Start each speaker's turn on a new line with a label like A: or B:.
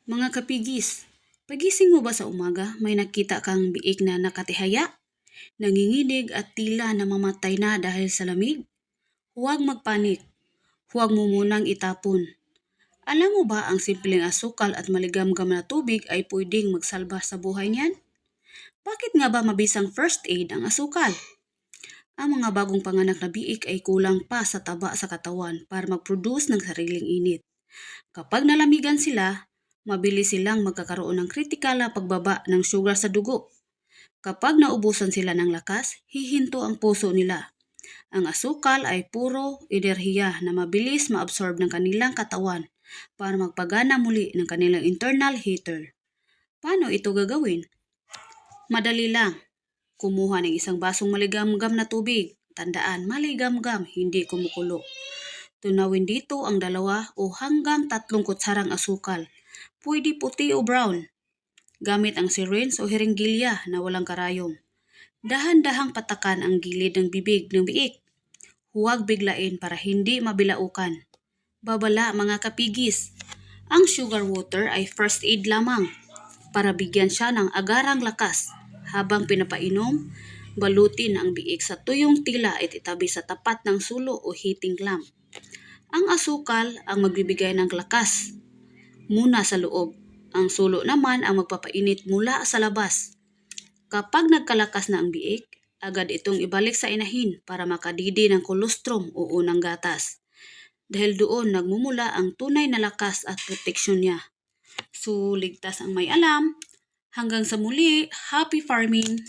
A: Mga kapigis, pagising mo ba sa umaga may nakita kang biik na nakatihaya, nanginginig at tila namamatay na dahil sa lamig? Huwag magpanik, huwag mo munang itapon. Alam mo ba ang simpleng asukal at maligamgam na tubig ay pwedeng magsalba sa buhay niyan? Bakit nga ba mabisang first aid ang asukal? Ang mga bagong panganak na biik ay kulang pa sa taba sa katawan para mag-produce ng sariling init. Kapag nalamigan sila, mabilis silang magkakaroon ng kritikal na pagbaba ng sugar sa dugo. Kapag naubusan sila ng lakas, hihinto ang puso nila. Ang asukal ay puro enerhiya na mabilis maabsorb ng kanilang katawan para magpagana muli ng kanilang internal heater. Paano ito gagawin? Madali lang. Kumuha ng isang basong maligamgam na tubig. Tandaan, maligamgam, hindi kumukulo. Tunawin dito ang 2 o hanggang 3 kutsarang asukal. Pwede puti o brown. Gamit ang syringe o hiringgilya na walang karayom. Dahan-dahang patakan ang gilid ng bibig ng biik. Huwag biglain para hindi mabilaukan. Babala mga kapigis. Ang sugar water ay first aid lamang para bigyan siya ng agarang lakas. Habang pinapainom, balutin ang biik sa tuyong tila at itabi sa tapat ng sulo o heating lamp. Ang asukal ang magbibigay ng lakas muna sa loob. Ang sulo naman ang magpapainit mula sa labas. Kapag nagkalakas na ang biik, agad itong ibalik sa inahin para makadidi ng kolostrum o unang gatas. Dahil doon nagmumula ang tunay na lakas at proteksyon niya. So, ligtas ang may alam. Hanggang sa muli, happy farming!